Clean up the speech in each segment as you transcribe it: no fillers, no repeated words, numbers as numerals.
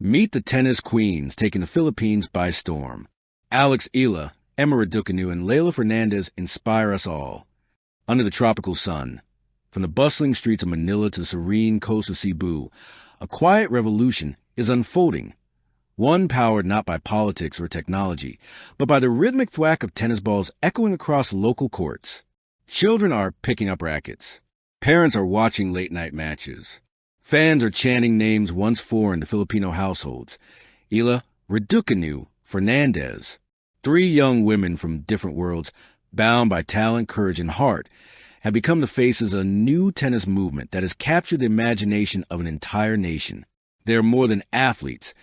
Meet the tennis queens taking the Philippines by storm. Alex Eala, Raducanu, and Leylah Fernandez inspire us all. Under the tropical sun, from the bustling streets of Manila to the serene coast of Cebu, a quiet revolution is unfolding. One powered not by politics or technology, but by the rhythmic thwack of tennis balls echoing across local courts. Children are picking up rackets. Parents are watching late-night matches. Fans are chanting names once foreign to Filipino households. Eala, Raducanu, Fernandez. Three young women from different worlds, bound by talent, courage, and heart, have become the faces of a new tennis movement that has captured the imagination of an entire nation. They are more than athletes.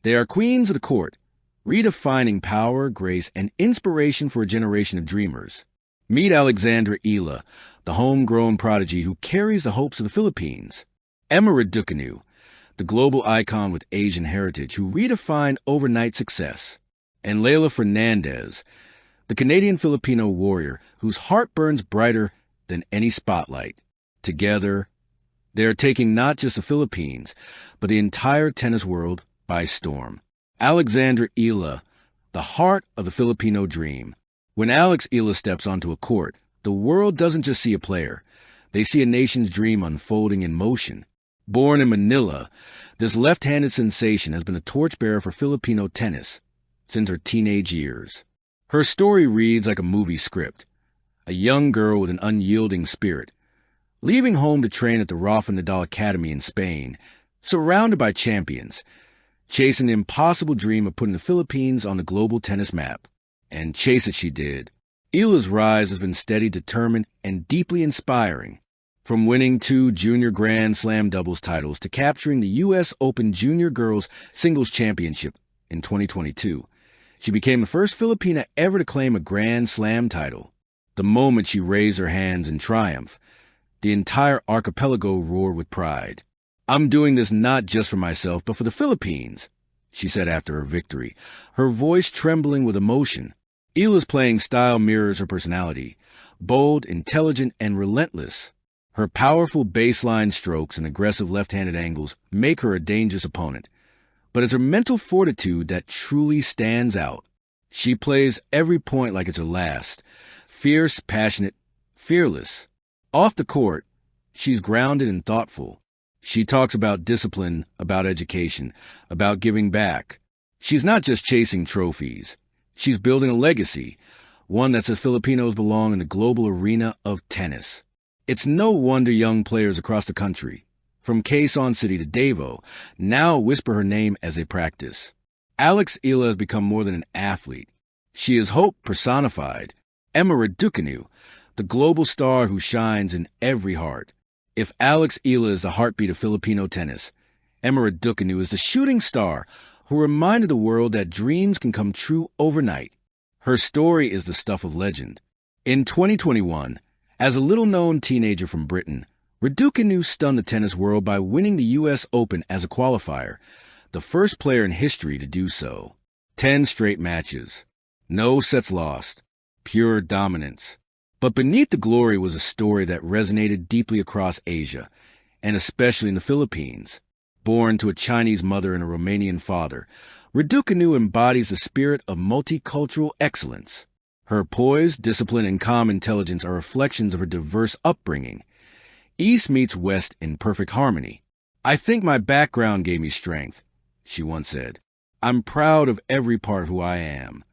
They are queens of the court, redefining power, grace, and inspiration for a generation of dreamers. Meet Alexandra Eala, the homegrown prodigy who carries the hopes of the Philippines. Raducanu, the global icon with Asian heritage who redefined overnight success. And Leylah Fernandez, the Canadian-Filipino warrior whose heart burns brighter than any spotlight. Together, they are taking not just the Philippines, but the entire tennis world by storm. Alexandra Eala, the heart of the Filipino dream. When Alex Eala steps onto a court, the world doesn't just see a player. They see a nation's dream unfolding in motion. Born in Manila, this left-handed sensation has been a torchbearer for Filipino tennis since her teenage years. Her story reads like a movie script. A young girl with an unyielding spirit, leaving home to train at the Rafa Nadal Academy in Spain, surrounded by champions, chasing the impossible dream of putting the Philippines on the global tennis map. And chase it she did. Eala's rise has been steady, determined, and deeply inspiring. From winning 2 junior Grand Slam doubles titles to capturing the U.S. Open Junior Girls Singles Championship in 2022, she became the first Filipina ever to claim a Grand Slam title. The moment she raised her hands in triumph, the entire archipelago roared with pride. "I'm doing this not just for myself, but for the Philippines," she said after her victory, her voice trembling with emotion. Eala's playing style mirrors her personality, bold, intelligent, and relentless. Her powerful baseline strokes and aggressive left-handed angles make her a dangerous opponent. But it's her mental fortitude that truly stands out. She plays every point like it's her last. Fierce, passionate, fearless. Off the court, she's grounded and thoughtful. She talks about discipline, about education, about giving back. She's not just chasing trophies. She's building a legacy, one that says Filipinos belong in the global arena of tennis. It's no wonder young players across the country, from Quezon City to Davao, now whisper her name as they practice. Alex Eala has become more than an athlete. She is hope personified. Raducanu, the global star who shines in every heart. If Alex Eala is the heartbeat of Filipino tennis, Raducanu is the shooting star who reminded the world that dreams can come true overnight. Her story is the stuff of legend. In 2021, as a little-known teenager from Britain, Raducanu stunned the tennis world by winning the U.S. Open as a qualifier, the first player in history to do so. 10 straight matches. No sets lost. Pure dominance. But beneath the glory was a story that resonated deeply across Asia, and especially in the Philippines. Born to a Chinese mother and a Romanian father, Raducanu embodies the spirit of multicultural excellence. Her poise, discipline, and calm intelligence are reflections of her diverse upbringing. East meets West in perfect harmony. "I think my background gave me strength," she once said. "I'm proud of every part of who I am."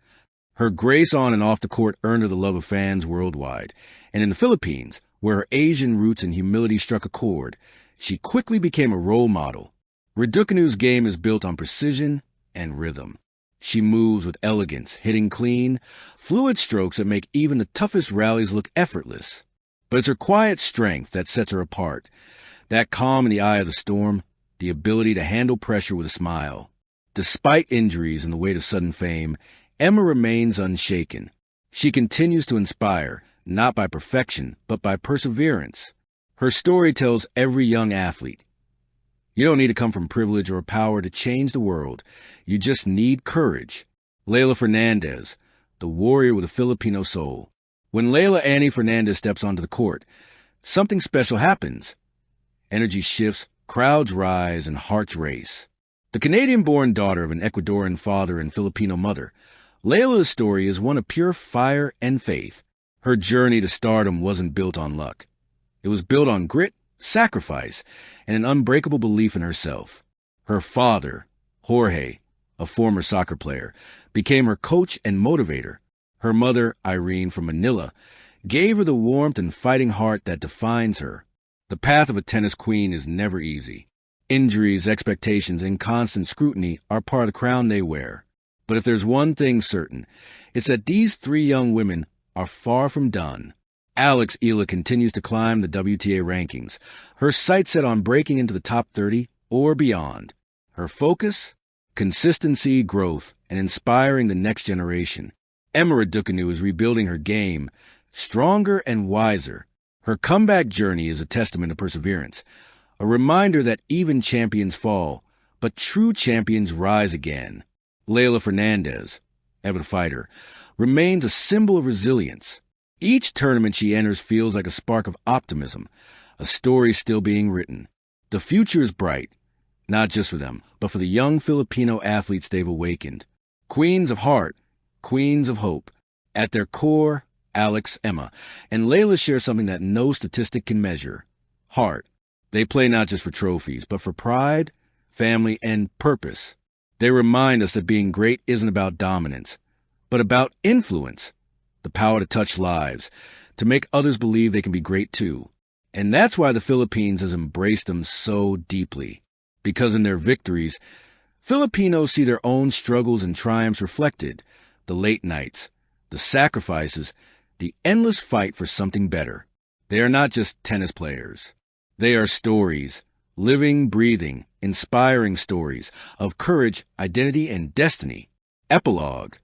Her grace on and off the court earned her the love of fans worldwide. And in the Philippines, where her Asian roots and humility struck a chord, she quickly became a role model. Raducanu's game is built on precision and rhythm. She moves with elegance, hitting clean, fluid strokes that make even the toughest rallies look effortless. But it's her quiet strength that sets her apart. That calm in the eye of the storm, the ability to handle pressure with a smile. Despite injuries and the weight of sudden fame, Emma remains unshaken. She continues to inspire, not by perfection, but by perseverance. Her story tells every young athlete, you don't need to come from privilege or power to change the world. You just need courage. Leylah Fernandez, the warrior with a Filipino soul. When Leylah Annie Fernandez steps onto the court, something special happens. Energy shifts, crowds rise, and hearts race. The Canadian-born daughter of an Ecuadorian father and Filipino mother, Leylah's story is one of pure fire and faith. Her journey to stardom wasn't built on luck. It was built on grit, sacrifice, and an unbreakable belief in herself. Her father, Jorge, a former soccer player, became her coach and motivator. Her mother, Irene from Manila, gave her the warmth and fighting heart that defines her. The path of a tennis queen is never easy. Injuries, expectations, and constant scrutiny are part of the crown they wear. But if there's one thing certain, it's that these three young women are far from done. Alex Eala continues to climb the WTA rankings, her sights set on breaking into the top 30 or beyond. Her focus? Consistency, growth, and inspiring the next generation. Emma Raducanu is rebuilding her game, stronger and wiser. Her comeback journey is a testament to perseverance, a reminder that even champions fall, but true champions rise again. Leylah Fernandez, avid fighter, remains a symbol of resilience. Each tournament she enters feels like a spark of optimism, a story still being written. The future is bright, not just for them, but for the young Filipino athletes they've awakened. Queens of heart, queens of hope. At their core, Alex, Emma, and Leylah share something that no statistic can measure: heart. They play not just for trophies, but for pride, family, and purpose. They remind us that being great isn't about dominance, but about influence, the power to touch lives, to make others believe they can be great too. And that's why the Philippines has embraced them so deeply. Because in their victories, Filipinos see their own struggles and triumphs reflected, the late nights, the sacrifices, the endless fight for something better. They are not just tennis players. They are stories, living, breathing, inspiring stories of courage, identity, and destiny. Epilogue.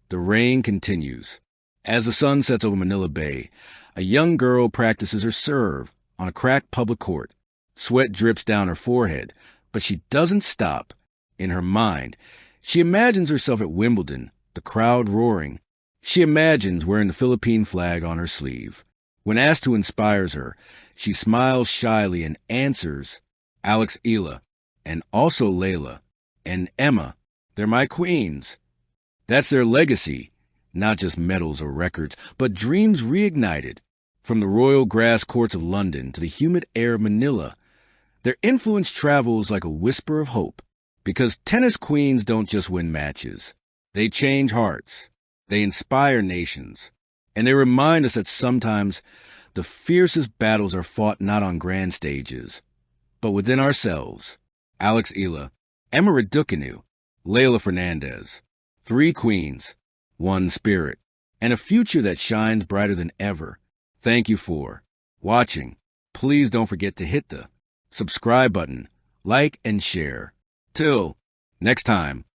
The rain continues. As the sun sets over Manila Bay, a young girl practices her serve on a cracked public court. Sweat drips down her forehead, but she doesn't stop. In her mind, she imagines herself at Wimbledon, the crowd roaring. She imagines wearing the Philippine flag on her sleeve. When asked who inspires her, she smiles shyly and answers, Alex Eala, and also Leylah, and Emma. They're my queens. That's their legacy, not just medals or records, but dreams reignited. From the royal grass courts of London to the humid air of Manila, their influence travels like a whisper of hope. Because tennis queens don't just win matches. They change hearts. They inspire nations. And they remind us that sometimes the fiercest battles are fought not on grand stages, but within ourselves. Alex Eala, Emma Raducanu, Leylah Fernandez. Three queens, one spirit, and a future that shines brighter than ever. Thank you for watching. Please don't forget to hit the subscribe button, like, and share. Till next time.